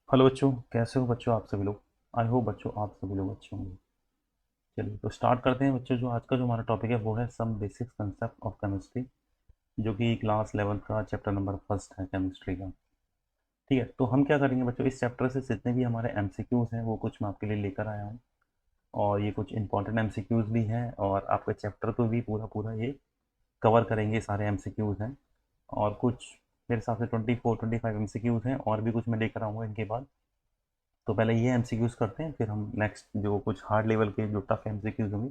Hello बच्चों, कैसे हो बच्चों आप सभी लोग। आई होप बच्चों आप सभी लोग अच्छे होंगे। चलिए तो स्टार्ट करते हैं बच्चों। जो आज का जो हमारा टॉपिक है वो है some basic concept of chemistry, जो कि क्लास 11 का चैप्टर नंबर फर्स्ट है केमिस्ट्री का। ठीक है, तो हम क्या करेंगे बच्चों, इस चैप्टर से जितने भी हमारे एमसीक्यूज हैं वो कुछ मैं आपके लिए लेकर आया हूँ। और ये कुछ इंपॉर्टेंट एमसीक्यूज भी हैं, और आपका चैप्टर तो भी पूरा पूरा ये कवर करेंगे, सारे एमसीक्यूज हैं। और कुछ मेरे हिसाब से 24-25 एमसीक्यूज हैं, और भी कुछ मैं लेकर आऊँगा इनके बाद। तो पहले ये एमसीक्यूज़ करते हैं, फिर हम नेक्स्ट जो कुछ हार्ड लेवल के जो टफ एमसीक्यूज़ होंगे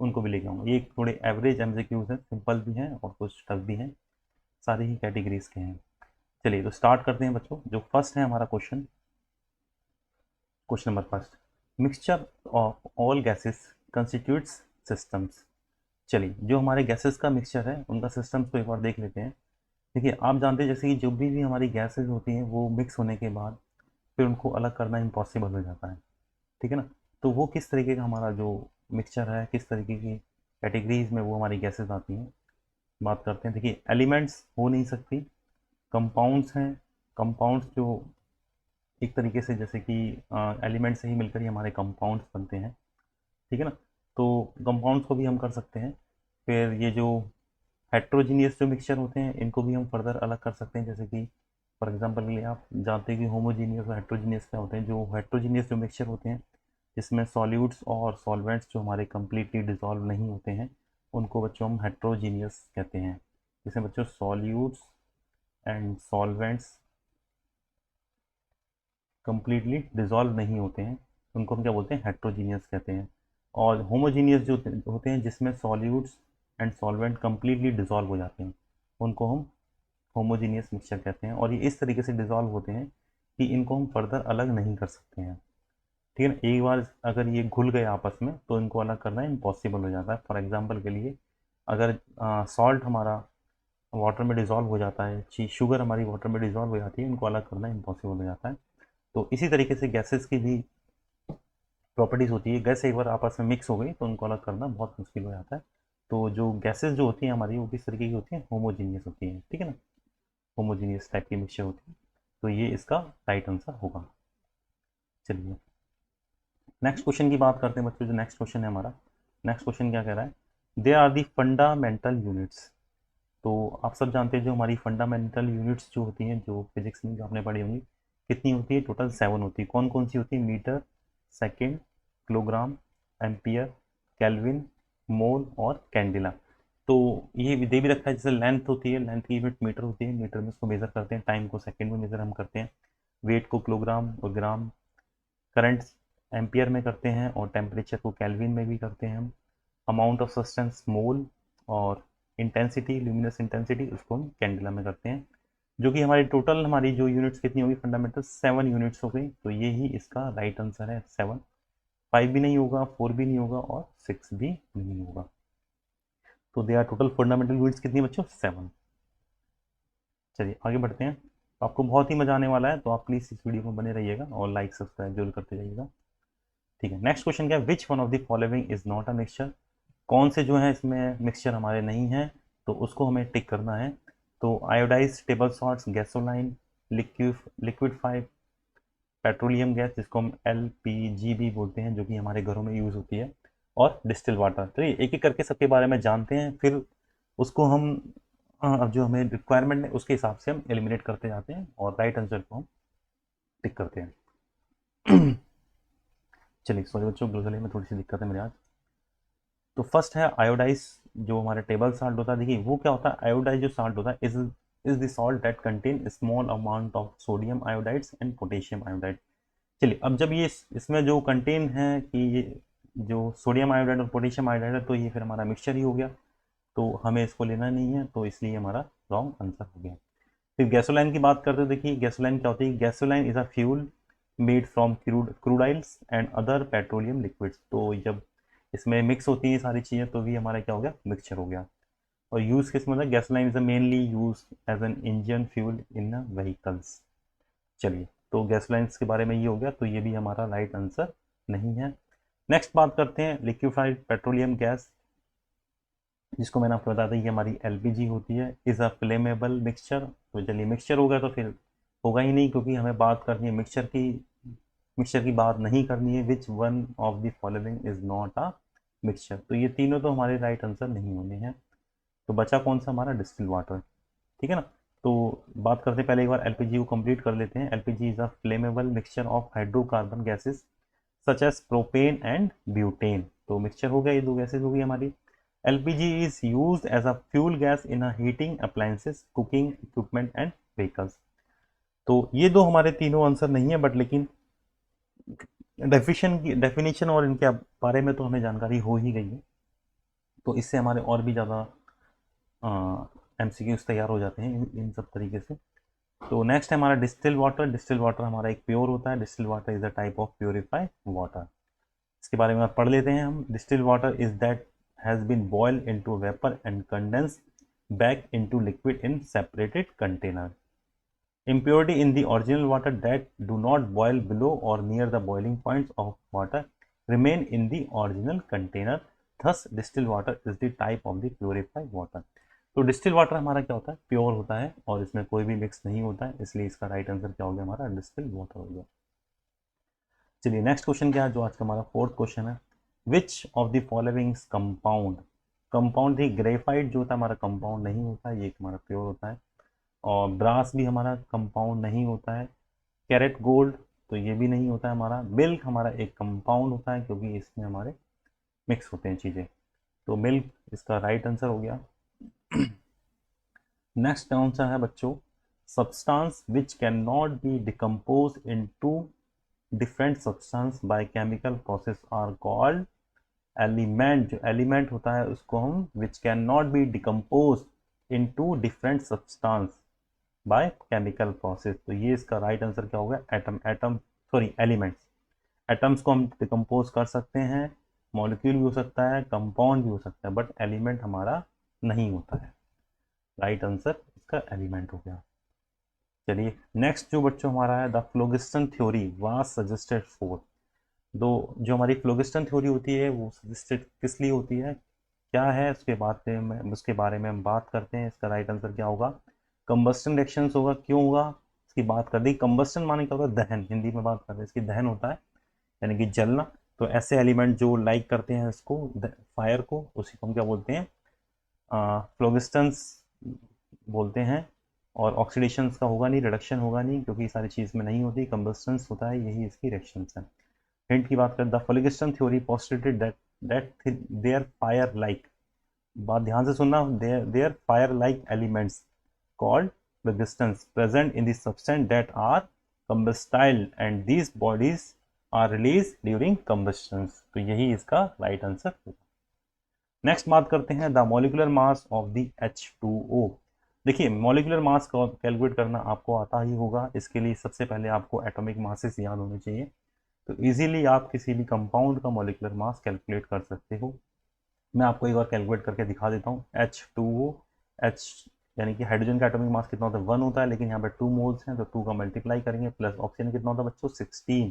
उनको भी लेके आऊँगा। ये थोड़े एवरेज एमसीक्यूज़ हैं, सिंपल भी हैं और कुछ टफ भी हैं, सारी ही कैटेगरीज के हैं। चलिए तो स्टार्ट करते हैं बच्चों। जो फर्स्ट है हमारा question, question number first, mixture of all gases constitutes systems. चलिए, जो हमारे गैसेस का मिक्सचर है उनका सिस्टम्स को एक बार देख लेते हैं। देखिए, आप जानते हैं जैसे कि जो भी हमारी गैसेस होती हैं वो मिक्स होने के बाद फिर उनको अलग करना इम्पॉसिबल हो जाता है। ठीक है ना। तो वो किस तरीके का हमारा जो मिक्सचर है, किस तरीके की कैटेगरीज में वो हमारी गैसेस आती हैं, बात करते हैं। देखिए, एलिमेंट्स हो नहीं सकती, कंपाउंड्स हैं। कंपाउंड्स जो एक तरीके से जैसे कि एलिमेंट से ही मिलकर ही हमारे कंपाउंड्स बनते हैं। ठीक है ना। तो कंपाउंड्स को भी हम कर सकते हैं। फिर ये जो हेट्रोजीनियस जो मिक्सचर होते हैं इनको भी हम फर्दर अलग कर सकते हैं। जैसे कि फॉर एग्जांपल के लिए आप जानते हैं कि होमोजीनियस और हेट्रोजीनियस क्या होते हैं। जो हेट्रोजीनियस जो मिक्सचर होते हैं जिसमें सॉल्यूट्स और सॉल्वेंट्स जो हमारे कंप्लीटली डिसॉल्व नहीं होते हैं उनको बच्चों हम हेट्रोजीनियस कहते हैं। जिसमें बच्चों solutes and solvents completely dissolve नहीं होते हैं उनको हम क्या बोलते हैं, हेट्रोजीनियस कहते हैं। और होमोजीनियस जो होते हैं जिसमें solutes and solvent completely dissolve हो जाते हैं उनको हम होमोजीनियस मिक्सचर कहते हैं। और ये इस तरीके से डिसॉल्व होते हैं कि इनको हम फर्दर अलग नहीं कर सकते हैं। ठीक है ना। एक बार अगर ये घुल गए आपस में तो इनको अलग करना इम्पॉसिबल हो जाता है। फॉर एग्जांपल के लिए, अगर सॉल्ट हमारा वाटर में डिज़ोल्व हो जाता है, शुगर हमारी वाटर में डिज़ोल्व हो जाती है, इनको अलग करना इम्पॉसिबल हो जाता है। तो इसी तरीके से गैसेस की भी प्रॉपर्टीज़ होती है। गैस एक बार आपस में मिक्स हो गई तो उनको अलग करना बहुत मुश्किल हो जाता है। तो जो गैसेस जो होती हैं हमारी वो किस तरीके की होती हैं, होमोजीनियस होती हैं। ठीक है ना। होमोजीनियस टाइप की मिक्सचर होती है। तो ये इसका राइट आंसर होगा। चलिए नेक्स्ट क्वेश्चन की बात करते हैं बच्चों। जो नेक्स्ट क्वेश्चन है हमारा, नेक्स्ट क्वेश्चन क्या कह रहा है, they are the fundamental units. तो आप सब जानते हैं जो हमारी फंडामेंटल यूनिट्स जो होती हैं, जो फिजिक्स में जो आपने पढ़ी होंगी, कितनी होती है, टोटल 7 होती है। कौन कौन सी होती है, metre, second, kilogram, ampere, kelvin, mole और कैंडिला। तो ये दे भी रखा है, जैसे लेंथ होती है, लेंथ की यूनिट मीटर होती है, मीटर में उसको मेजर करते हैं, टाइम को सेकेंड में मेजर हम करते हैं, वेट को किलोग्राम और ग्राम, करंट एम्पियर में करते हैं, और टेम्परेचर को केल्विन में भी करते हैं हम, अमाउंट ऑफ सब्सटेंस मोल, और इंटेंसिटी, ल्यूमिनस इंटेंसिटी, उसको हम कैंडिला में करते हैं। जो कि हमारी टोटल हमारी जो यूनिट्स कितनी होगी, फंडामेंटल 7 यूनिट्स हो गई। तो ये ही इसका राइट आंसर है, 7। 5 भी नहीं होगा, 4 भी नहीं होगा और 6 भी नहीं होगा। तो they are total fundamental units कितनी बच्चों, 7। चलिए आगे बढ़ते हैं। तो आपको बहुत ही मजा आने वाला है, तो आप प्लीज़ इस वीडियो में बने रहिएगा और लाइक सब्सक्राइब जरूर करते जाइएगा। ठीक है, नेक्स्ट क्वेश्चन क्या है, which one of the following is not a mixture. कौन से जो है इसमें मिक्सचर हमारे नहीं हैं, तो उसको हमें टिक करना है। तो iodise table salts, gasoline, liquid petroleum gas जिसको हम एलपीजी भी बोलते हैं, जो कि हमारे घरों में यूज़ होती है, और डिस्टिल वाटर। तो ये एक एक करके सबके बारे में जानते हैं, फिर उसको हम अब जो हमें रिक्वायरमेंट है उसके हिसाब से हम एलिमिनेट करते जाते हैं और राइट आंसर को हम टिक करते हैं। चलिए सॉरी बच्चों, गले में थोड़ी सी दिक्कत है मेरे आज। तो फर्स्ट है आयोडाइज, जो हमारा टेबल साल्ट होता है। देखिए वो क्या होता है, आयोडाइज जो साल्ट होता है is the salt that contain small amount of sodium iodides and potassium iodide. चलिए, अब जब ये इसमें जो कंटेन है कि ये जो सोडियम आयोडाइड और पोटेशियम आयोडाइड है, तो ये फिर हमारा मिक्सचर ही हो गया। तो हमें इसको लेना नहीं है, तो इसलिए हमारा रॉन्ग आंसर हो गया। फिर गैसोलाइन की बात करते हैं। देखिए गैसोलाइन क्या होती है, gasoline is a fuel made from crude oils and other petroleum liquids. तो जब इसमें मिक्स होती हैं सारी चीज़ें तो भी हमारा क्या हो गया, मिक्सचर हो गया। और यूज़ किस मतलब, gasoline is mainly use as an engine fuel in vehicles. चलिए, तो गैसोलाइंस के बारे में ये हो गया, तो ये भी हमारा राइट आंसर नहीं है। नेक्स्ट बात करते हैं लिक्विफाइड पेट्रोलियम गैस, जिसको मैंने आपको बताया था ये हमारी एलपीजी होती है, इज़ अ फ्लेमेबल मिक्सचर। तो चलिए मिक्सचर हो गया तो फिर होगा ही नहीं, क्योंकि हमें बात करनी है मिक्सचर की बात नहीं करनी है। Which one of the following is not a mixture, तो ये तीनों तो हमारे राइट आंसर नहीं होने हैं। तो बचा कौन सा हमारा, डिस्टिल वाटर। ठीक है ना। तो बात करते हैं, पहले एक बार एलपीजी को कंप्लीट कर लेते हैं। LPG is a flammable mixture of hydrocarbon gases such as propane and butane. तो मिक्सचर हो गया, ये दो गैसेज हो गई हमारी। LPG is used as a fuel gas in a heating appliances, cooking equipment and vehicles. तो ये दो हमारे तीनों आंसर नहीं है, बट लेकिन डेफिनेशन और इनके बारे में तो हमें जानकारी हो ही गई है। तो इससे हमारे और भी ज़्यादा एमसीक्यूज तैयार हो जाते हैं इन सब तरीके से। तो नेक्स्ट है हमारा डिस्टिल वाटर। डिस्टिल वाटर हमारा एक प्योर होता है। Distil water is a type of purified water. इसके बारे में आप पढ़ लेते हैं हम। Distil water is that has been boiled into vapour and condense back into liquid in separated container. Impurity in the original water that do not boil below or near the boiling points of water remain in the original container. Thus, distilled water is the type of the purified water. तो distil water हमारा क्या होता है, pure होता है और इसमें कोई भी मिक्स नहीं होता है, इसलिए इसका राइट आंसर क्या हो गया हमारा, डिस्टिल वाटर हो गया। चलिए नेक्स्ट क्वेश्चन क्या है, जो आज का हमारा फोर्थ क्वेश्चन है। Which of the following compound, compound he graphite जो होता है हमारा कंपाउंड नहीं होता है, ये हमारा प्योर होता है। और ब्रास भी हमारा कंपाउंड नहीं होता है। कैरेट गोल्ड तो ये भी नहीं होता है हमारा। मिल्क हमारा एक कंपाउंड होता है, क्योंकि इसमें हमारे मिक्स होते हैं चीज़ें। तो मिल्क इसका राइट आंसर हो गया। नेक्स्ट कौन सा है बच्चों, substance which can not be decompose into different substance by chemical process are called element. जो एलिमेंट होता है उसको हम which can not be decompose into different substance by chemical process. तो ये इसका राइट आंसर क्या होगा, एटम सॉरी एलिमेंट्स। एटम्स को हम डिकम्पोज कर सकते हैं, मॉलिक्यूल भी हो सकता है, कंपाउंड भी हो सकता है, बट एलिमेंट हमारा नहीं होता है। राइट आंसर इसका एलिमेंट हो गया। चलिए नेक्स्ट जो बच्चों हमारा है, the phlogiston theory was suggested for. दो जो हमारी फ्लोगिस्टन थ्योरी होती है वो सजेस्टेड किस लिए होती है, क्या है उसके बारे में हम बात करते हैं। इसका राइट आंसर क्या होगा, कंबस्टन रिएक्शंस होगा। क्यों होगा इसकी बात कर दी। कंबस्टन माने क्या होता है, दहन, हिंदी में बात करते हैं इसकी दहन होता है, यानी कि जलना। तो ऐसे एलिमेंट जो लाइक करते हैं इसको, फायर को, उसी को हम क्या बोलते हैं, फ्लोगिस्टन्स बोलते हैं। और ऑक्सीडेशन का होगा नहीं, रिडक्शन होगा नहीं, क्योंकि सारी चीज़ में नहीं होती, कंबस्टन्स होता है, यही इसकी रिएक्शंस है। हिंट की बात करें, the phlogiston theory postulated that there fire like, बात ध्यान से सुनना, there fire like elements called phlogiston present in the substance that are combustible and these bodies are released during combustion। तो यही इसका राइट आंसर होगा। नेक्स्ट बात करते हैं the molecular mass of the H2O। देखिए मॉलिकुलर मास को calculate करना आपको आता ही होगा। इसके लिए सबसे पहले आपको एटॉमिक मासेस याद होने चाहिए। तो इजीली आप किसी भी कंपाउंड का मॉलिकुलर मास कैलकुलेट कर सकते हो। मैं आपको एक बार कैलकुलेट करके दिखा देता हूँ। H2O, H यानी कि हाइड्रोजन का एटॉमिक मास कितना होता है, 1 होता है, लेकिन यहाँ पे 2 मोल्स हैं, तो 2 का मल्टीप्लाई करेंगे, प्लस ऑक्सीजन कितना होता है बच्चों, 16।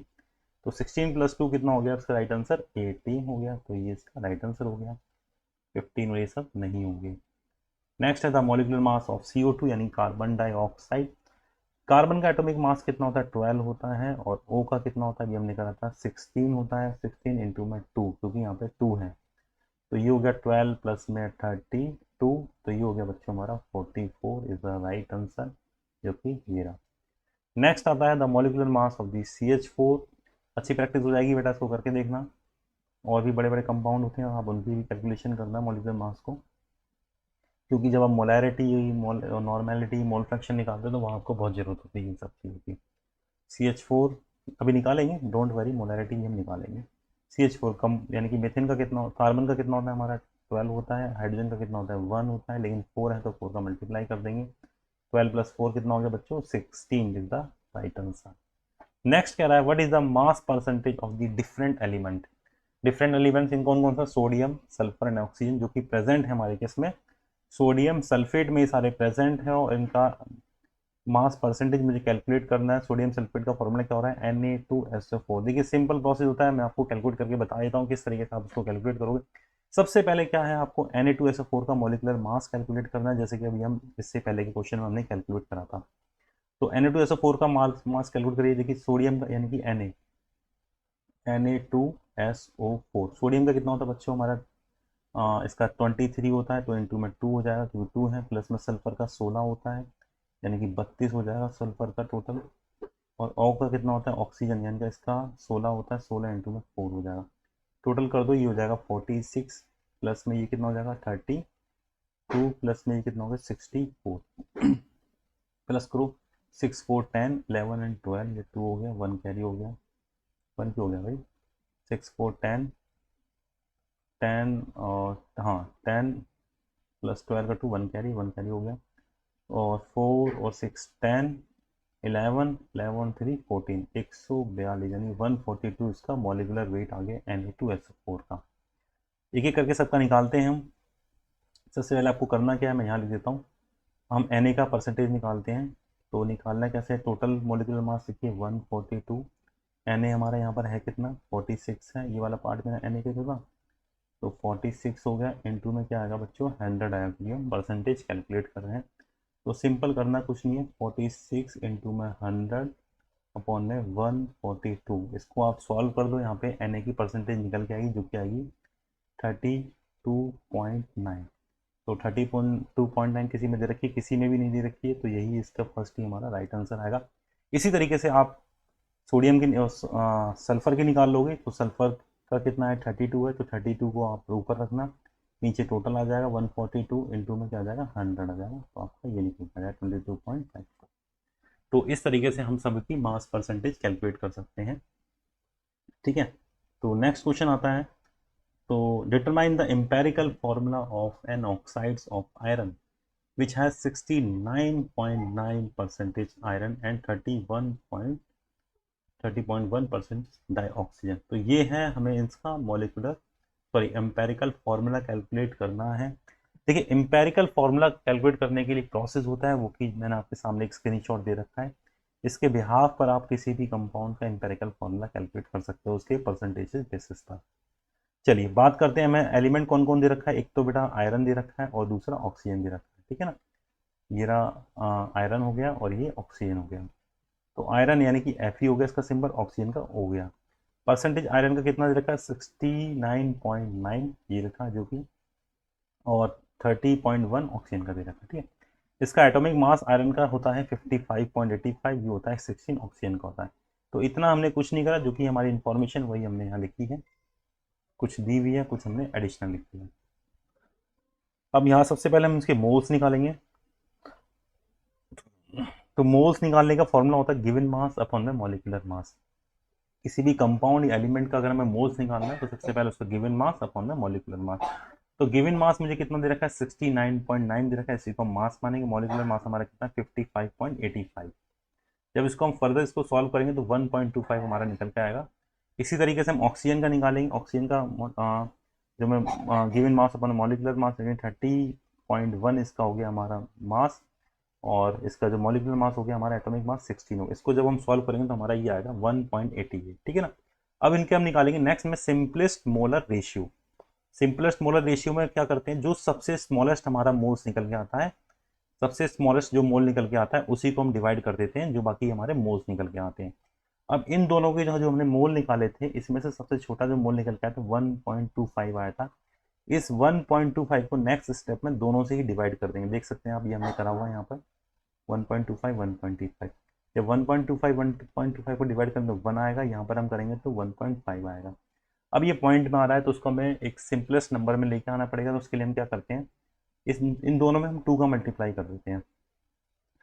तो 16 प्लस 2 कितना हो गया, इसका राइट आंसर 18 हो गया। तो ये इसका राइट आंसर हो गया, 15 और ये सब नहीं होंगे। नेक्स्ट है the molecular mass of CO2 यानी कार्बन डाइऑक्साइड। कार्बन का एटॉमिक मास कितना होता है, 12 होता है, और O का कितना होता है, ये हमने करा था 16 होता है। 16 इंटू में 2, क्योंकि यहाँ पे 2 है, तो ये हो गया 12 प्लस में 32, तो ये हो गया बच्चों हमारा 44 इज द राइट आंसर, जो कि ये रहा। नेक्स्ट आता है the molecular mass of the CH4। अच्छी प्रैक्टिस हो जाएगी बेटा, इसको करके देखना। और भी बड़े बड़े कंपाउंड होते हैं, आप उनकी भी कैलकुलेशन करना मॉलिकुलर मास को, क्योंकि जब आप मोलैरिटी, नॉर्मेलिटी, मोल फ्रैक्शन निकालते हो तो वहाँ आपको बहुत ज़रूरत होती है इन सब चीज़ों की। CH4 अभी निकालेंगे, डोंट वरी, मोलैरिटी हम निकालेंगे। CH4 कम, यानी कि मीथेन का कितना, कार्बन का कितना होता है हमारा, 12 होता है। हाइड्रोजन का कितना होता है, 1 होता है, लेकिन 4 है तो 4 का मल्टीप्लाई कर देंगे। 12 प्लस 4 कितना हो गया बच्चों, 16 is the right answer. Next कह रहा है what is the mass percentage of the different element. Different elements in कौन कौन सा, सोडियम, सल्फर एंड ऑक्सीजन, जो कि प्रेजेंट है हमारे किसमें, सोडियम सल्फेट में, ये सारे प्रेजेंट है। और इनका मास परसेंटेज मुझे कैलकुलेट करना है। सोडियम सल्फेट का फॉर्मूला क्या हो रहा है, Na2SO4। देखिए सिंपल प्रोसेस होता है, मैं आपको कैलकुलेट करके बता देता हूँ किस तरीके से आप उसको कैलकुलेट करोगे। सबसे पहले क्या है, आपको Na2SO4 का मॉलिकुलर मास कैलकुलेट करना है, जैसे कि अभी हम इससे पहले के क्वेश्चन में हमने कैलकुलेट करा था। तो Na2SO4 का मास कैलकुलेट करिए। देखिए सोडियम का यानी कि Na2SO4, सोडियम का कितना होता है बच्चों हमारा, इसका 23 होता है, तो इंटू में 2 हो जाएगा क्योंकि 2 है, प्लस में सल्फर का 16 होता है, यानी कि 32 हो जाएगा सल्फर का टोटल। और ऑ का कितना होता है, ऑक्सीजन यानी कि इसका 16 होता है, 16 इंटू में 4 हो जाएगा। टोटल कर दो, ये हो जाएगा 46, प्लस में ये कितना हो जाएगा 32, प्लस में ये कितना होगा 64, प्लस करो 6 4 10 11 एंड 12, ये 2 हो गया, 1 कैरी हो गया, 1 क्यों हो गया भाई, 6 4 10 10 और हाँ 10 प्लस 12 का 2, 1 कैरी, 1 कैरी हो गया, और 4 और 6 10 11 11 3 14, 142 यानी 142 इसका मॉलिकुलर वेट आ गया Na2SO4 का। एक एक करके सबका निकालते हैं हम। सबसे पहले आपको करना क्या है, मैं यहाँ लिख देता हूँ। हम Na का परसेंटेज निकालते हैं। तो निकालना कैसे, टोटल मॉलिकुलर मास लिखिए 142, Na हमारा यहाँ पर है कितना 46 है, ये वाला पार्ट मेरा Na का होगा, तो 46 हो गया, इनटू में क्या आएगा बच्चों 100 आएगा, क्योंकि हम परसेंटेज कैलकुलेट कर रहे हैं। तो सिंपल करना कुछ नहीं है, 46 इंटू में 100 अपॉन में 142, इसको आप सॉल्व कर दो, यहाँ पे Na की परसेंटेज निकल के आएगी, जो कि आएगी 32.9। तो 32.9 किसी में दे रखी है, किसी में भी नहीं दे रखी है, तो यही इसका फर्स्ट ही हमारा राइट आंसर आएगा। इसी तरीके से आप सोडियम की सल्फर की निकाल लोगे, तो सल्फर का कितना है 32 है, तो 32 को आप ऊपर रखना, नीचे टोटल आ जाएगा 142 इंटू में क्या आ जाएगा 100 आ जाएगा, तो आपका ये निकल जाएगा 22.5। तो इस तरीके से हम सबकी मास परसेंटेज कैलकुलेट कर सकते हैं। ठीक है, तो नेक्स्ट क्वेश्चन आता है, तो determine the empirical formula of an oxides of iron which has 69.9% iron and 30.1% dioxygen. तो ये है हमें इसका मॉलिकुलर एम्पेरिकल फॉर्मूला कैलकुलेट करना है। देखिए एम्पेरिकल फॉर्मूला कैलकुलेट करने के लिए प्रोसेस होता है, वो कि मैंने आपके सामने एक स्क्रीनशॉट दे रखा है। इसके बिहाफ पर आप किसी भी कंपाउंड का एम्पेरिकल फॉर्मूला कैलकुलेट कर सकते हो उसके परसेंटेज बेसिस पर। चलिए बात करते हैं, हमें एलिमेंट कौन कौन दे रखा है, एक तो बेटा आयरन दे रखा है और दूसरा ऑक्सीजन दे रखा है, ठीक है ना। ये रहा आयरन हो गया और ये ऑक्सीजन हो गया। तो आयरन यानी कि Fe हो गया इसका सिंबल, ऑक्सीजन का हो गया। परसेंटेज आयरन का कितना दे रखा है 69.9 ये रखा जो कि, और 30.1 ऑक्सीजन का दे रखा है, ठीक है। इसका एटॉमिक मास आयरन का होता है 55.85, ये होता है 16 ऑक्सीजन का होता है। तो इतना हमने कुछ नहीं करा, जो कि हमारी इंफॉर्मेशन वही हमने यहाँ लिखी है, कुछ दी हुई है, कुछ हमने एडिशनल लिखी है। अब यहाँ सबसे पहले हम इसके मोल्स निकालेंगे। तो मोल्स निकालने का फॉर्मूला होता है गिवन मास अपॉन में मॉलिकुलर मास। किसी भी कंपाउंड या एलिमेंट का अगर हमें मोल्स निकालना है, तो सबसे पहले उसका गिवन मास अपॉन में मॉलिकुलर मास। तो गिवन मास मुझे कितना दे रखा है 69.9 दे रखा है, इसी को मास मानेंगे, मॉलिकुलर मास हमारा कितना 55.85। जब इसको हम फर्दर इसको सॉल्व करेंगे तो 1.25 हमारा निकल के आएगा। इसी तरीके से हम ऑक्सीजन का निकालेंगे, ऑक्सीजन का जो मैं given mass upon molecular mass 30.1 इसका हो गया हमारा मास, और इसका जो मॉलिक्यूलर मास हो गया हमारा एटॉमिक मास 16 हो। इसको जब हम सॉल्व करेंगे तो हमारा ये आएगा 1.88, ठीक है ना। अब इनके हम निकालेंगे नेक्स्ट में simplest molar ratio. Simplest molar ratio में क्या करते हैं, जो सबसे स्मॉलेस्ट हमारा मोल्स निकल के आता है, सबसे स्मॉलेस्ट जो मोल निकल के आता है उसी को हम डिवाइड कर देते हैं, जो बाकी हमारे मोल्स निकल के आते हैं। अब इन दोनों के जो जो हमने मोल निकाले थे, इसमें से सबसे छोटा जो मोल निकल के आया था 1.25 आया था। इस 1.25 को नेक्स्ट स्टेप में दोनों से ही डिवाइड कर देंगे, देख सकते हैं आप, ये हमने करा हुआ है यहाँ पर 1.25 1.25। जब 1.25 1.25 को डिवाइड करें तो 1 आएगा, यहाँ पर हम करेंगे तो 1.5 आएगा। अब ये पॉइंट में आ रहा है तो उसको हमें एक सिंपलेस्ट नंबर में लेके आना पड़ेगा, तो उसके लिए हम क्या करते हैं, इन दोनों में हम 2 का मल्टीप्लाई कर देते हैं,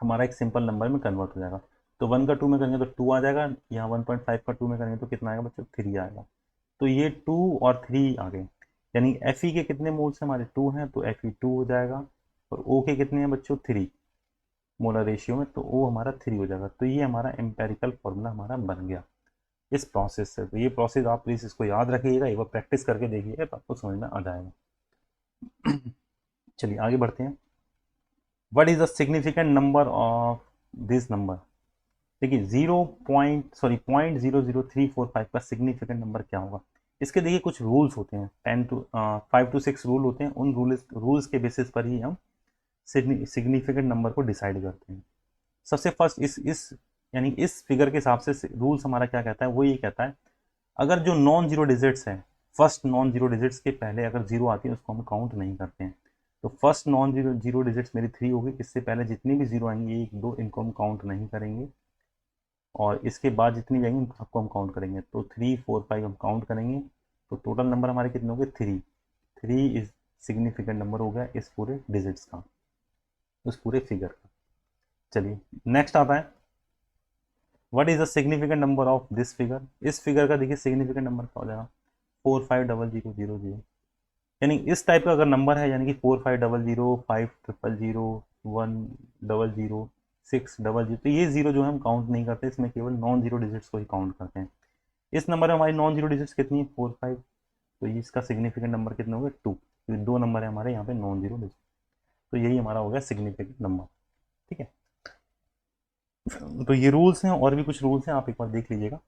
हमारा एक सिंपल नंबर में कन्वर्ट हो जाएगा। तो 1 का 2 में करेंगे तो 2 आ जाएगा, यहाँ 1.5 का 2 में करेंगे तो कितना आएगा बच्चों 3 आएगा। तो ये 2 और 3 आ गए, यानी Fe के कितने मोल्स हैं हमारे 2 हैं, तो Fe2 हो जाएगा, और O के कितने हैं बच्चों 3 मोलर रेशियो में, तो O हमारा 3 हो जाएगा। तो ये हमारा एम्पेरिकल फॉर्मूला हमारा बन गया इस प्रोसेस से। तो ये प्रोसेस आप प्लीज़ इसको याद रखिएगा, एक बार प्रैक्टिस करके देखिएगा तो आपको समझ में आ जाएगा। चलिए आगे बढ़ते हैं। What is the significant number of this number. देखिए 0.000345 का सिग्निफिकेंट नंबर क्या होगा। इसके देखिए कुछ रूल्स होते हैं, 5 to 6 रूल होते हैं, उन रूल्स के बेसिस पर ही हम सिग्निफिकेंट नंबर को डिसाइड करते हैं। सबसे फर्स्ट इस यानी इस फिगर के हिसाब से रूल्स हमारा क्या कहता है, वो ये कहता है अगर जो नॉन जीरो डिजिट्स है, फर्स्ट नॉन जीरो डिजिट्स के पहले अगर जीरो आती है उसको हम काउंट नहीं करते हैं। तो first non zero zero digits मेरी 3 होगी, इससे पहले जितनी भी जीरो आएंगे 1 2 इनको हम काउंट नहीं करेंगे, और इसके बाद जितनी जाएंगी उन सबको हम काउंट करेंगे। तो 3 4 5 हम काउंट करेंगे, तो टोटल नंबर हमारे कितने हो गए 3। 3 इज सिग्निफिकेंट नंबर हो गया इस पूरे डिजिट्स का, उस पूरे फिगर का। चलिए नेक्स्ट आता है, what is the significant number of this figure. इस फिगर का देखिए सिग्निफिकेंट नंबर क्या हो जाएगा, 450000, यानी इस टाइप का अगर नंबर है, यानी कि 4500 5000 100 600, तो ये जीरो जो है हम काउंट नहीं करते, इसमें केवल नॉन जीरो डिजिट्स को ही काउंट करते हैं। इस नंबर में हमारी नॉन जीरो डिजिट्स कितनी है 45, तो ये इसका सिग्निफिकेंट नंबर कितना हो गया 2, क्योंकि 2 नंबर है हमारे यहाँ पे नॉन जीरो डिजिट, तो यही हमारा हो गया सिग्निफिकेंट नंबर। ठीक है, तो ये रूल्स हैं, और भी कुछ रूल्स हैं, आप एक बार देख लीजिएगा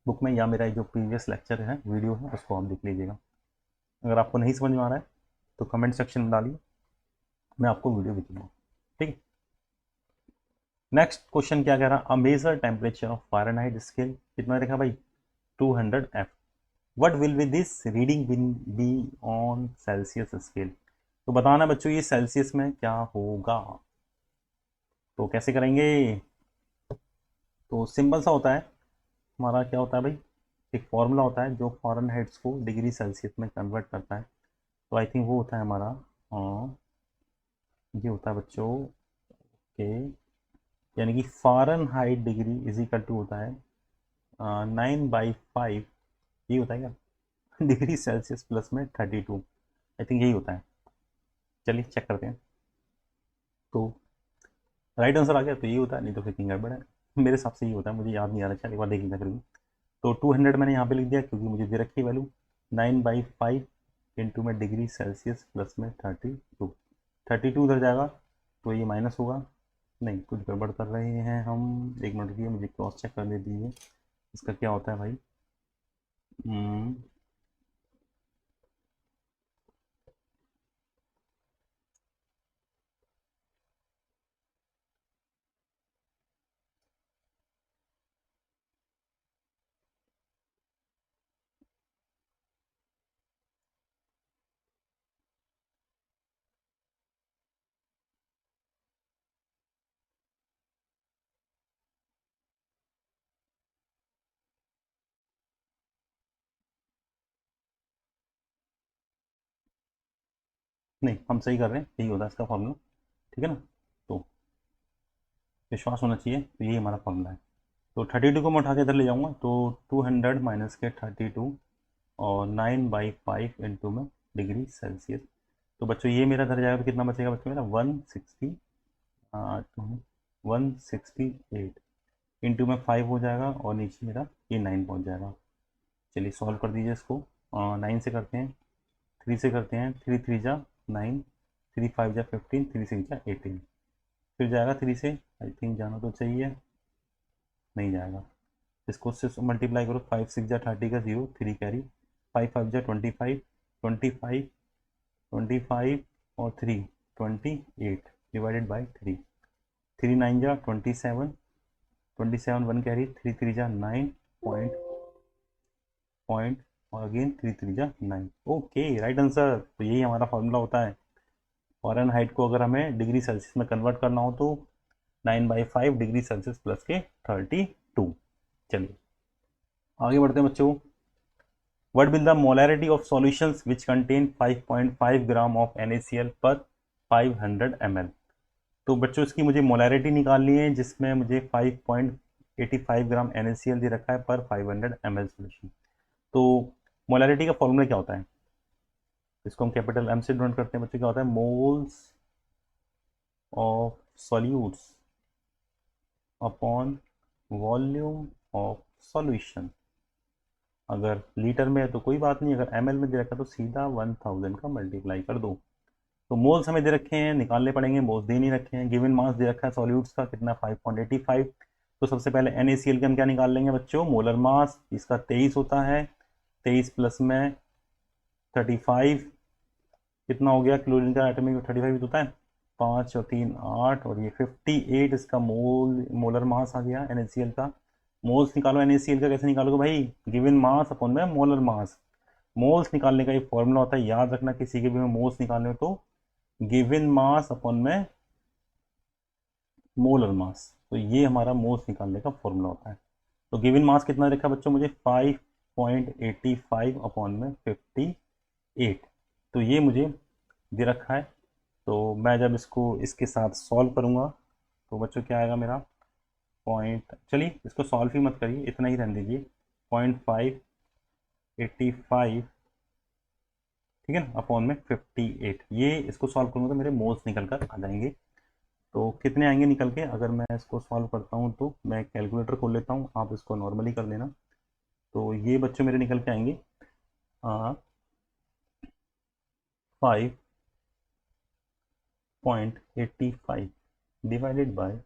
बुक में, या मेरा जो प्रीवियस लेक्चर है वीडियो है उसको आप देख लीजिएगा। अगर आपको नहीं समझ में आ रहा है तो कमेंट सेक्शन में डालिए, मैं आपको वीडियो भेजूंगा। ठीक है, नेक्स्ट क्वेश्चन क्या कह रहा है, a measure temperature of Fahrenheit scale, कितना देखा भाई 200 F, what will be this reading will be on Celsius scale. तो बताना बच्चों ये सेल्सियस में क्या होगा, तो कैसे करेंगे। तो सिंपल सा होता है, हमारा क्या होता है भाई, एक फॉर्मूला होता है जो फ़ारेनहाइट्स को डिग्री सेल्सियस में कन्वर्ट करता है, तो आई थिंक वो होता है हमारा, ये होता है बच्चों के, यानी कि Fahrenheit degree is equal to होता है 9/5, ये होता है क्या डिग्री सेल्सियस प्लस में 32, आई थिंक यही होता है। चलिए चेक करते हैं, तो राइट आंसर आ गया तो यही होता है, नहीं तो फिर कहीं गड़बड़ है। मेरे हिसाब से यही होता है, मुझे याद नहीं आ रहा, चल एक बार देख लेना फिर भी। तो 200 मैंने यहाँ पे लिख दिया क्योंकि मुझे दे रखी है वैल्यू, 9/5 इंटू में डिग्री सेल्सियस प्लस में 32, 32 उधर जाएगा तो ये माइनस होगा, नहीं कुछ गड़बड़ कर रहे हैं हम, एक मिनट रुकिए मुझे क्रॉस चेक करने दीजिए, इसका क्या होता है भाई। हम्म, नहीं हम सही कर रहे हैं, यही होता है इसका फॉर्मूला। ठीक है ना, तो विश्वास होना चाहिए, तो यही हमारा फॉर्मूला है। तो 32 को मैं उठा के इधर ले जाऊंगा, तो 200 माइनस के 32 और 9/5 इंटू में डिग्री सेल्सियस, तो बच्चों ये मेरा इधर जाएगा तो कितना बचेगा बच्चों मेरा 168 इंटू में 5 हो जाएगा, और नीचे मेरा ये 9 पहुंच जाएगा। चलिए सॉल्व कर दीजिए इसको, 9 से करते हैं, 3 से करते हैं, 3 3 जा 9, 3 5 जा 15, 3 6 जा 18, फिर जाएगा 3 से, आई थिंक जाना तो चाहिए, नहीं जाएगा। इसको से मल्टीप्लाई करो, 5 6 जा 30 का 0, 3 कैरी, 5 5 जा 25, 25 25 और 3 28 डिवाइडेड बाई 3, 3 9 जा 27, 27 1 कैरी, 3 3 जा 9 पॉइंट पॉइंट, और अगेन 3 3 जा 9, ओके राइट आंसर। तो यही हमारा फॉर्मूला होता है, फॉरेन हाइट को अगर हमें डिग्री सेल्सियस में कन्वर्ट करना हो तो 9/5 डिग्री सेल्सियस प्लस के 32। चलिए आगे बढ़ते हैं बच्चों, what will the molarity of solutions which contain 5.5 gram of NaCl पर 500 ml। तो बच्चों इसकी मुझे मोलैरिटी निकालनी है जिसमें मुझे 5.85 ग्राम NaCl दे रखा है पर 500 ml सोल्यूशन। तो मोलैरिटी का फॉर्मूला क्या होता है, इसको हम कैपिटल एम से डिनोट करते हैं बच्चों, क्या होता है moles of solutes upon volume of solution. अगर लीटर में है तो कोई बात नहीं, अगर एमएल में दे रखा है तो सीधा 1000 का मल्टीप्लाई कर दो। तो मोल्स हमें दे रखे हैं, निकालने पड़ेंगे, मोल्स दे नहीं रखे हैं। गिवन मास दे रखा है सॉल्यूट्स का कितना 5.85, तो सबसे पहले NaCl के हम क्या निकाल लेंगे बच्चों, मोलर मास, इसका 23 होता है, 23 प्लस में 35 कितना हो गया, क्लोरीन का एटॉमिक 35 होता है, 5 और 3 8 और ये 58 इसका मोलर मास आ गया NaCl का। मोल्स निकालो NaCl का, कैसे निकालोगे भाई? गिवन मास अपॉन में मोलर मास। मोल्स निकालने का एक फॉर्मूला होता है, याद रखना किसी के भी में मोल्स निकालने हो तो गिवन मास अपॉन में मोलर मास। तो ये हमारा मोल्स निकालने का फॉर्मूला होता है। तो गिवन मास कितना रखा बच्चों मुझे? 5.85 अपॉन में 58। तो ये मुझे दे रखा है। तो मैं जब इसको इसके साथ सॉल्व करूँगा तो बच्चों क्या आएगा मेरा? पॉइंट, चलिए इसको सॉल्व ही मत करिए, इतना ही रहने दीजिए। 0.585, ठीक है ना, अपॉन में 58। ये इसको सॉल्व करूँगा तो मेरे मोल्स निकल कर आ जाएंगे। तो कितने आएंगे निकल के? अगर मैं इसको सॉल्व करता हूँ तो मैं कैलकुलेटर खोल लेता हूँ, आप इसको नॉर्मली कर लेना। तो ये बच्चों मेरे निकल के आएंगे 5.85 डिवाइडेड बाय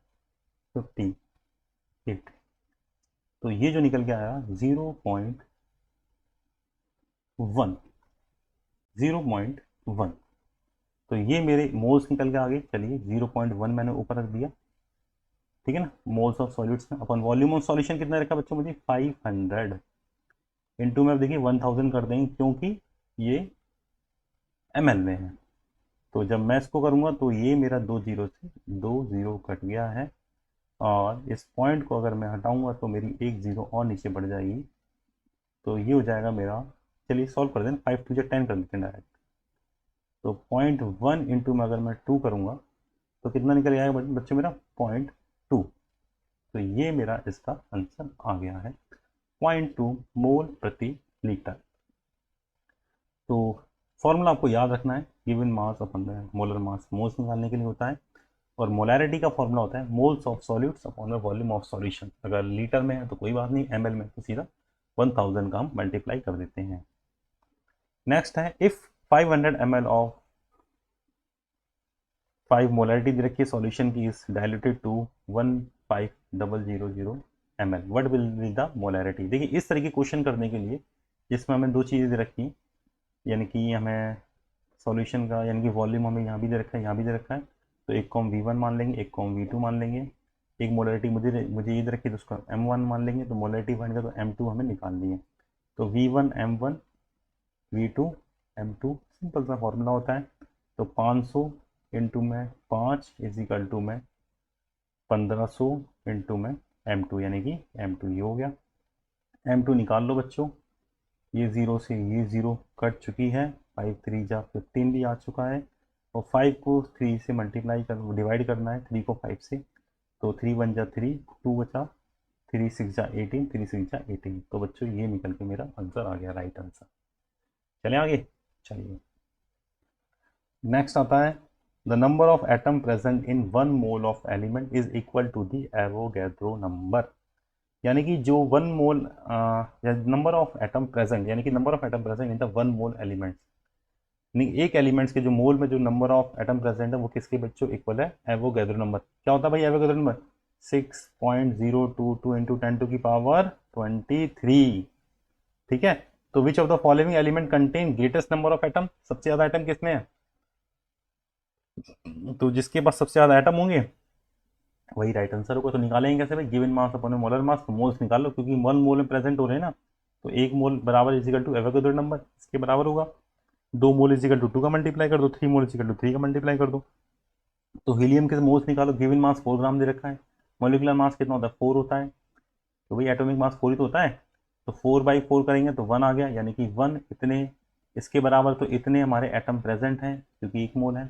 58। तो ये जो निकल के आया 0.1। तो ये मेरे मोल्स निकल के आ गए। चलिए 0.1 मैंने ऊपर रख दिया, ठीक है ना, मोल्स ऑफ सॉल्यूट्स में। अपन वॉल्यूम ऑफ सॉल्यूशन कितना रखा बच्चों मुझे? 500 इंटू में, अब देखिए 1000 कर देंगे क्योंकि ये ml में है। तो जब मैं इसको करूँगा तो ये मेरा 2 जीरो से 2 जीरो कट गया है, और इस पॉइंट को अगर मैं हटाऊंगा तो मेरी 1 जीरो और नीचे बढ़ जाएगी। तो ये हो जाएगा मेरा, चलिए सॉल्व कर दें, 5 टू 10 कर देते हैं डायरेक्ट। तो 0.1 इंटू में अगर मैं 2 करूँगा तो कितना निकल आएगा बच्चों मेरा? 0.2। तो ये मेरा इसका आंसर आ गया है, 0.2 मोल प्रति लीटर। तो फॉर्मूला आपको याद रखना है, given mass upon molar mass, moles निकालने के लिए होता है। और मोलैरिटी का फॉर्मूला होता है moles of solutes upon volume of solution. अगर लीटर में है तो कोई बात नहीं, ml में तो सीधा 1000 का हम मल्टीप्लाई कर देते हैं। नेक्स्ट है, इफ 500 ml ऑफ 5 मोलैरिटी दे रखी है सॉल्यूशन की is diluted to 15000 ml, what will be the molarity? देखिए इस तरह के क्वेश्चन करने के लिए जिसमें हमें दो चीज़ें दे रखी, यानी कि हमें सॉल्यूशन का यानी कि वॉल्यूम हमें यहाँ भी दे रखा है, यहाँ भी दे रखा है। तो एक को हम V1 मान लेंगे, एक को हम V2 मान लेंगे। एक मोलैरिटी मुझे ये दे रखी है तो उसको M1 मान लेंगे। तो मोलैरिटी फाइंड कर, तो M2 हमें निकालनी है। तो V1 M1 V2 M2, simple सा फॉर्मूला होता है। तो 500 इंटू में 5 इज इक्वल टू में 1500 इंटू में M2, यानी कि M2 ये हो गया। M2 निकाल लो बच्चों, ये 0 से ये 0 कट चुकी है, 5 3 जा 15 भी आ चुका है। और 5 को 3 से मल्टीप्लाई कर डिवाइड करना है, 3 को 5 से। तो 3 1 जा 3, 2 बचा, 3 6 जा 18, 3 6 जा 18। तो बच्चों ये निकल के मेरा आंसर आ गया, राइट आंसर। चले आगे, चलिए नेक्स्ट आता है, the number of atom present in 1 mole of element is equal to the Avogadro number. यानी कि जो 1 mole number of atom present, यानी कि number of atom present in the 1 mole elements, नहीं एक एलिमेंट्स के जो मोल में जो नंबर ऑफ एटम प्रेजेंट है वो किसके बच्चों इक्वल है? Avogadro number. क्या होता है भाई एवोगैड्रो नंबर? 6.022 इंटू 10 टू की पावर 23, ठीक है। तो which of the following element contain greatest number of atom? सबसे ज्यादा एटम किसमें है? तो जिसके पास सबसे ज्यादा एटम होंगे वही राइट आंसर होगा। तो निकालेंगे कैसे भाई? Given mass upon molar mass. तो मोल्स निकाल लो, क्योंकि 1 मोल में प्रेजेंट हो रहे हैं ना, तो 1 मोल बराबर इजिकल टू एवोगैड्रो नंबर, इसके बराबर होगा। 2 मोल इजिकल टू 2 का मल्टीप्लाई कर दो, 3 मोल इजिकल टू 3 का मल्टीप्लाई कर दो। तो हीलियम के मोल्स निकालो, गिवन मास 4 ग्राम दे रखा है, मोलिकुलर मास कितना होता है? 4 होता है। तो भाई एटॉमिक मास 4 ही तो होता है। तो 4/4 करेंगे तो 1 आ गया, यानी कि 1 इतने इसके बराबर, तो इतने हमारे एटम प्रेजेंट हैं क्योंकि 1 मोल है।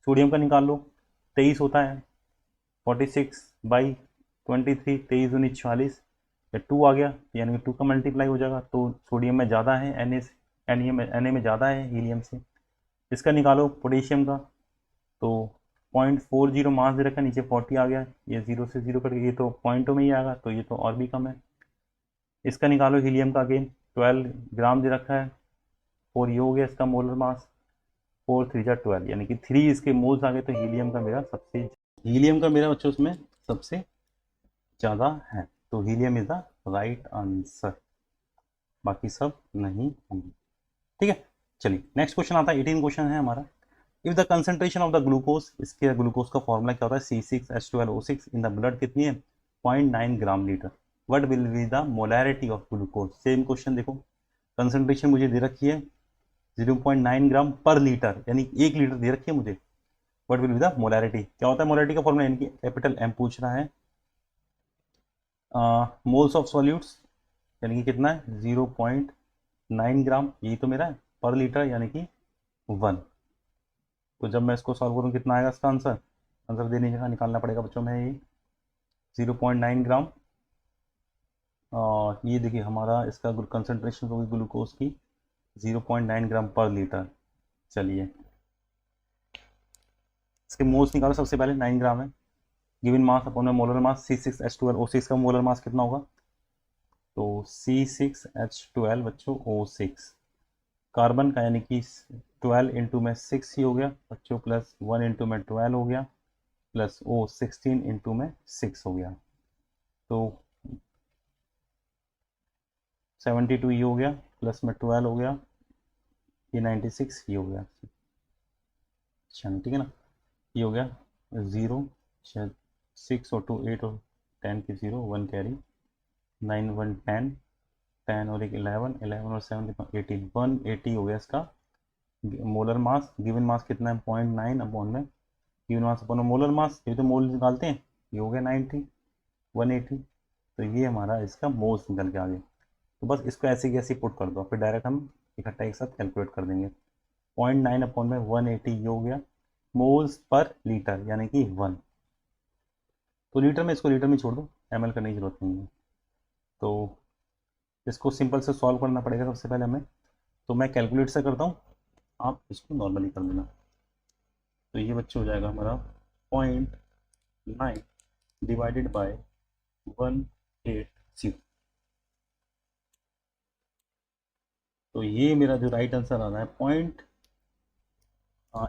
सोडियम का निकाल लो, 23 होता है, 46/23, 23 दूनी 46, या 2 आ गया, यानी कि 2 का मल्टीप्लाई हो जाएगा। तो सोडियम में ज़्यादा है Na से, Na में ज़्यादा है हीलियम से। इसका निकालो पोटेशियम का, तो 0.40 मास दे रखा है, नीचे 40 आ गया, ये 0 से 0 करके ये तो पॉइंटों में ही आएगा, तो ये तो और भी कम है। इसका निकालो हीलियम का, अगेन 12 ग्राम दे रखा है, और ये हो गया इसका मोलर मास, 4 3 जा 12, यानी कि 3 इसके मोल्स आ गए। तो हीलियम का मेरा बच्चों उसमें सबसे ज़्यादा है। तो helium is the right answer, बाकी सब नहीं होंगे, ठीक है। चलिए नेक्स्ट क्वेश्चन आता है, 18 क्वेश्चन है हमारा। If the concentration of the glucose, इसके ग्लूकोज का फॉर्मूला क्या होता है, C6H12O6 इन द ब्लड कितनी है, 0.9 gram litre. What will be the molarity of glucose, same question देखो, कंसेंट्रेशन मुझे दे रखी है 0.9 ग्राम पर लीटर, यानी 1 लीटर दे रखी है मुझे। What will be the molarity, क्या होता है मोलैरिटी का फॉर्मूला, यानी कि कैपिटल M पूछ रहा है, मोल्स ऑफ सॉल्यूट्स यानी कि कितना है 0.9 ग्राम, यही तो मेरा है, पर लीटर यानी कि 1। तो जब मैं इसको सॉल्व करूँ कितना आएगा इसका आंसर, आंसर देने की जगह निकालना पड़ेगा बच्चों में, ये 0.9 ग्राम, और ये देखिए हमारा इसका कंसनट्रेशन होगी ग्लूकोज की 0.9 ग्राम पर लीटर। चलिए इसके मोल्स निकालो, सबसे पहले 9 ग्राम है, गिवन मास अपॉन में मोलर मास, C6H12O6 का मोलर मास कितना होगा, तो C6H12 बच्चों O6, कार्बन का यानी कि 12 इंटू में 6 ही हो गया बच्चों, प्लस 1 इंटू में 12 हो गया, प्लस O 16 इंटू में 6 हो गया, तो 72 ये हो गया, प्लस में 12 हो गया, ये 96 ये हो गया। अच्छा ठीक है ना, ये हो गया 0 6 और 2 8 और 10 की 0 1 कैरी, 9 1 10 10 और एक 11 11 और 7 कितना 18 180 हो गया इसका मोलर मास। गिवन मास कितना है 0.9 अपॉन में given mass upon molar mass, ये तो मोल निकालते हैं, ये हो गया 90 180, तो ये हमारा इसका मोल्स निकल के आ गए। तो बस इसको ऐसे की ऐसे पुट कर दो, फिर डायरेक्ट हम इकट्ठा एक साथ कैलकुलेट कर देंगे। 0.9 अपॉन में 180 ये हो गया मोल्स पर लीटर यानी कि 1, तो लीटर में इसको लीटर में छोड़ दो, ml करने की जरूरत नहीं है। तो इसको सिंपल से सॉल्व करना पड़ेगा सबसे पहले हमें, तो मैं कैलकुलेट से करता हूँ, आप इसको नॉर्मली कर देना। तो ये बच्चे हो जाएगा हमारा 0.9 डिवाइडेड बाय 180, तो ये मेरा जो राइट आंसर आ रहा है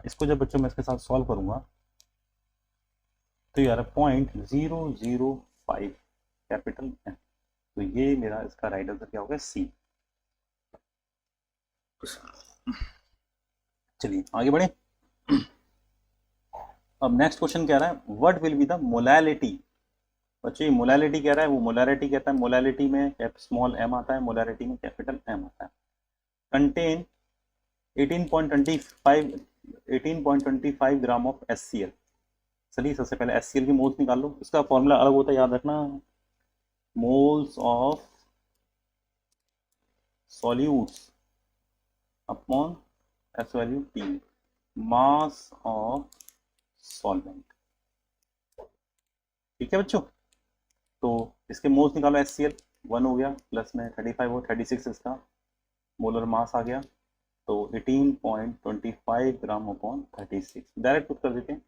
इसको जब बच्चों मैं इसके साथ सॉल्व करूंगा तो ये आ रहा है 0.005 कैपिटल M, तो ये मेरा इसका राइट आंसर क्या होगा C। चलिए आगे बढ़े। अब नेक्स्ट क्वेश्चन कह रहा है what will be the molality, बच्चों ये मोलैलिटी कह रहा है, वो मोलैलिटी कहता है, मोलैलिटी में स्मॉल m आता है, मोलैलिटी में कैपिटल M आता है। Contain 18.25 gram of HCl। चलिए सबसे पहले HCl की मोल्स निकाल लो, इसका फॉर्मूला अलग होता है याद रखना, moles of solutes upon S value T, mass of solvent. ठीक है बच्चों, तो इसके मोल्स निकालो, HCl 1 हो गया, प्लस में 35 हो 36 इसका मोलर मास आ गया, तो 18.25 ग्राम अपॉन 36 डायरेक्ट पुट कर देते हैं,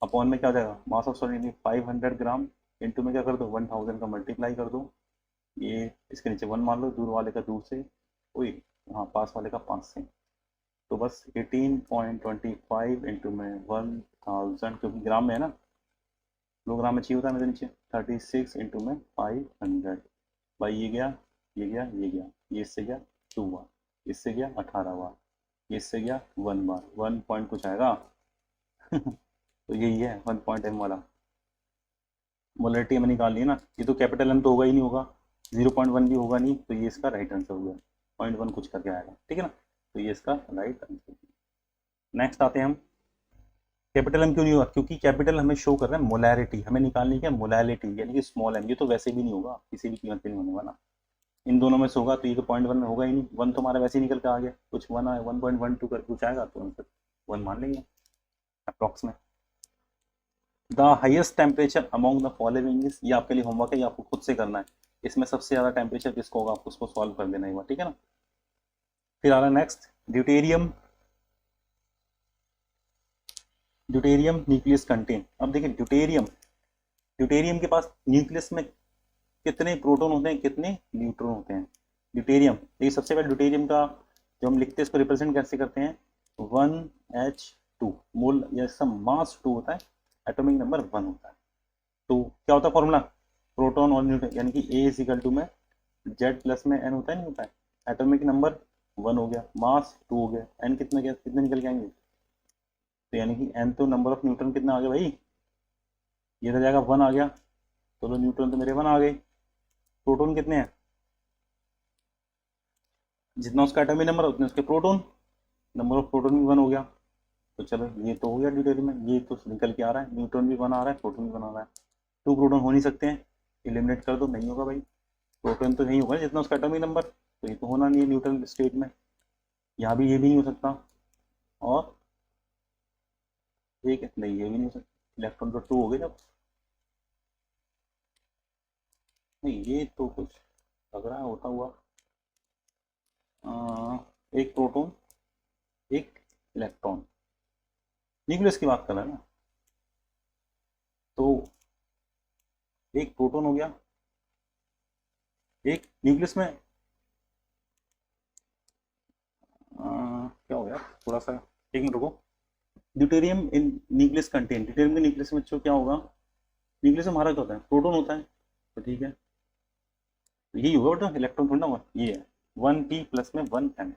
अपॉन में क्या हो जाएगा mass of solvent 500 gram, into में क्या कर दो 1000 का मल्टीप्लाई कर दो, ये इसके नीचे 1 मान लो, दूर वाले का दूर से, वही हाँ पास वाले का 5 से, तो बस 18.25 इंटू में 1000, क्योंकि ग्राम में है ना, किलोग्राम में चाहिए होता है मेरे नीचे, 36 इंटू में 500 भाई, ये गया ये गया ये गया, ये इससे गया 2 बार, इससे गया 18 बार, ये इससे गया 1 बार, 1 पॉइंट कुछ आएगा तो यही है 1 पॉइंट M वाला, मोलरिटी हमें निकाल ली ना, ये तो कैपिटल M तो होगा ही नहीं, होगा 0.1 भी होगा नहीं, तो ये इसका राइट आंसर हो गया, 0.1 कुछ करके आएगा, ठीक है ना, तो ये इसका राइट आंसर। नेक्स्ट आते हैं हम, कैपिटल M क्यों नहीं हुआ, क्योंकि कैपिटल हमें शो कर रहा है मोलैरिटी, हमें निकालनी क्या मोलैरिटी यानी कि स्मॉल m, ये तो वैसे भी नहीं होगा, किसी भी कीमत पे नहीं होने वाला, इन दोनों में से होगा, तो ये तो 0.1 में होगा ही नहीं, 1 तो हमारा वैसे ही निकल के आ गया, कुछ 1 आया 1.12 करके कुछ आएगा, तो आंसर 1 मान लेंगे अप्रॉक्स में। The highest temperature among the following is, ये आपके लिए होमवर्क है, ये आपको खुद से करना है, इसमें सबसे ज़्यादा टेम्परेचर किसको होगा आपको उसको सॉल्व कर देना है, ठीक है ना। फिर आ रहा है next deuterium, deuterium nucleus contain, अब देखिए ड्यूटेरियम, ड्यूटेरियम के पास न्यूक्लियस में कितने प्रोटॉन होते हैं कितने न्यूट्रॉन होते हैं, ड्यूटेरियम, देखिए सबसे पहले ड्यूटेरियम का जो हम लिखते हैं इसको रिप्रेजेंट कैसे करते हैं 1H2 मोल, या इसका मास 2 होता है, एटॉमिक नंबर 1 होता है, तो क्या होता है फॉर्मूला प्रोटॉन और न्यूट्रॉन, यानी कि A इज इक्वल टू में Z प्लस में N होता है, नहीं होता है, एटॉमिक नंबर 1 हो गया, मास 2 हो गया, N कितने निकल के आएंगे तो यानी कि n तो नंबर ऑफ न्यूट्रॉन कितना आ गया भाई, ये तो जाएगा 1 आ गया, चलो न्यूट्रॉन तो मेरे 1 आ गए। प्रोटॉन कितने हैं, जितना उसका एटॉमिक नंबर उतने उसके प्रोटॉन, नंबर ऑफ प्रोटॉन भी 1 हो गया। तो चलो ये तो हो गया ड्यूटेरियम में, ये तो निकल के आ रहा है, न्यूट्रॉन भी 1 आ रहा है, प्रोटॉन भी 1 आ रहा है। 2 प्रोटॉन हो नहीं सकते हैं, एलिमिनेट कर दो, नहीं होगा भाई, प्रोटॉन तो नहीं होगा जितना उसका एटॉमिक नंबर, तो ये तो होना नहीं है न्यूट्रल स्टेट में, यहाँ भी ये भी नहीं हो सकता, और ठीक है नहीं ये भी नहीं हो सकता, इलेक्ट्रॉन तो 2 हो गए जब, नहीं ये तो कुछ लग रहा है होता हुआ। एक प्रोटॉन एक इलेक्ट्रॉन, न्यूक्लियस की बात कर रहा है ना, तो एक प्रोटॉन हो गया, एक न्यूक्लियस में क्या हो गया थोड़ा सा, एक मिनट रुको। ड्यूटेरियम इन न्यूक्लियस कंटेन, ड्यूटेरियम के न्यूक्लियस में क्या होगा, न्यूक्लियस में हमारा क्या होता है, प्रोटॉन होता है, तो ठीक है, तो यही होगा बेटा, इलेक्ट्रॉन थोड़ा ना हुआ, ये है 1p प्लस में 1n,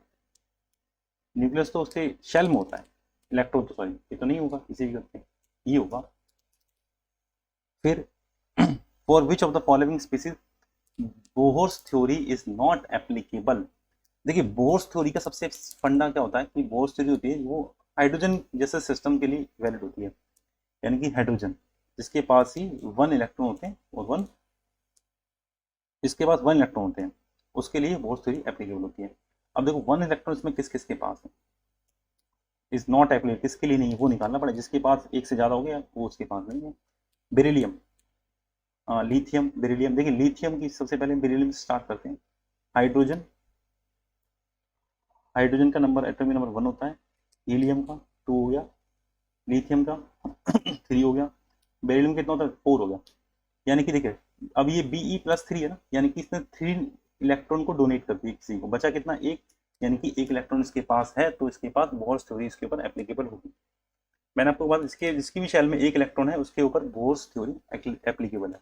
न्यूक्लियस तो उसके शेल में होता है, इलेक्ट्रॉन तो सॉरी ये तो नहीं होगा किसी भी करते, ये होगा। फिर for which of the following species Bohr's theory is not applicable. देखिए बोहर्स थ्योरी का सबसे फंडा क्या होता है कि बोहर्स थ्योरी होती है वो हाइड्रोजन जैसे सिस्टम के लिए वैलिड होती है, यानी कि हाइड्रोजन जिसके पास ही 1 इलेक्ट्रॉन होते हैं और 1 इसके पास 1 इलेक्ट्रॉन होते हैं, उसके लिए बोहर्स थ्योरी एप्लीकेबल होती है। अब देखो 1 इलेक्ट्रॉन इसमें किस किस के पास है, इज नॉट एप्लीकेबल किसके लिए नहीं है, वो निकालना पड़ेगा, जिसके पास एक से ज़्यादा हो गया वो उसके पास नहीं है। बेरिलियम, लिथियम बेरिलियम, देखिए लिथियम की सबसे पहले बेरिलियम से स्टार्ट करते हैं, हाइड्रोजन, हाइड्रोजन का नंबर एटॉमिक नंबर 1 होता है, हीलियम का 2 हो गया, लिथियम का 3 हो गया, बेरिलियम कितना होता है 4 हो गया, यानी कि देखिए अब ये Be+3 है ना, यानी कि इसने 3 इलेक्ट्रॉन को डोनेट कर दिया किसी को, बचा कितना एक, यानी कि एक इलेक्ट्रॉन इसके पास है, तो इसके पास बोहर्स थ्योरी इसके ऊपर एप्लीकेबल होगी। मैंने आपको बात इसके जिसकी भी शेल में एक इलेक्ट्रॉन है उसके ऊपर बोहर्स थ्योरी एप्लीकेबल है,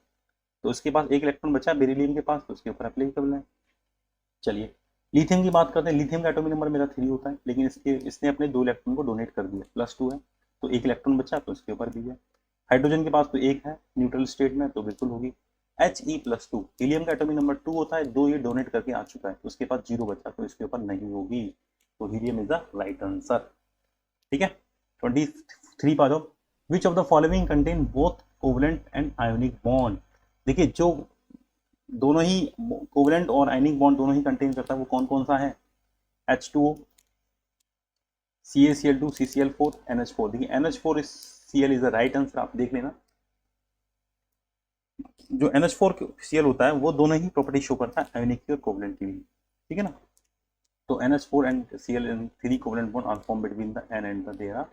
तो उसके पास एक इलेक्ट्रॉन बचा बेरिलियम के पास, तो उसके ऊपर एप्लीकेबल है। चलिए लिथियम की बात करते हैं, लिथियम का एटॉमिक नंबर मेरा 3 होता है, लेकिन इसने अपने 2 इलेक्ट्रॉन को डोनेट कर दिया, +2 है, तो एक इलेक्ट्रॉन बचा तो इसके ऊपर भी है। हाइड्रोजन के पास तो एक है न्यूट्रल स्टेट में, तो बिल्कुल होगी। He+2, हीलियम का एटॉमिक नंबर 2 होता है, 2 ये डोनेट करके आ चुका है, तो उसके पास 0 बचा, तो इसके ऊपर नहीं होगी, तो helium is the right answer. ठीक है 23 पा जाओ, which of the following contain both covalent and ionic bond. देखिए जो दोनों ही कोवलेंट और आयनिक बॉन्ड दोनों ही कंटेन करता है वो कौन कौन सा है, H2O, CaCl2, CCl4, NH4। देखिए NH4 is Cl is the right answer, आप देख लेना, जो NH4 Cl होता है वो दोनों ही प्रॉपर्टी शो करता है, आयोनिक की और कोवलेंट की भी, ठीक है ना। तो NH4 and Cl in 3 covalent bond are formed between the N and the there are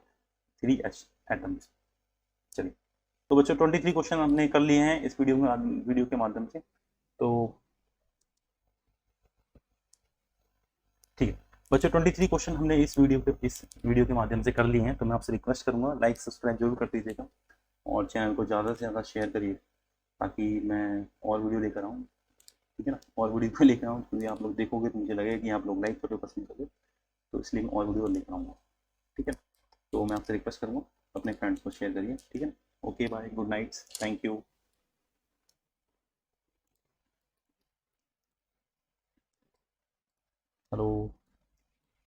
3 H atoms। चलिए तो बच्चों 23 क्वेश्चन हमने कर लिए हैं इस वीडियो के माध्यम से, तो ठीक है बच्चों 23 क्वेश्चन हमने इस वीडियो के माध्यम से कर लिए हैं, तो मैं आपसे रिक्वेस्ट करूंगा लाइक सब्सक्राइब जरूर कर दीजिएगा और चैनल को ज़्यादा से ज़्यादा शेयर करिए, ताकि मैं और वीडियो लेकर आऊँ, ठीक है ना, और वीडियो क्यों लेकर आऊँ, क्योंकि आप लोग देखोगे तो मुझे लगेगा कि आप लोग लाइक करोगे पसंद करोगे, तो इसलिए मैं और वीडियो लेकर आऊँगा, ठीक है। तो मैं आपसे रिक्वेस्ट करूँगा अपने फ्रेंड्स को शेयर करिए, ठीक है। Okay bye, good night, thank you. Hello.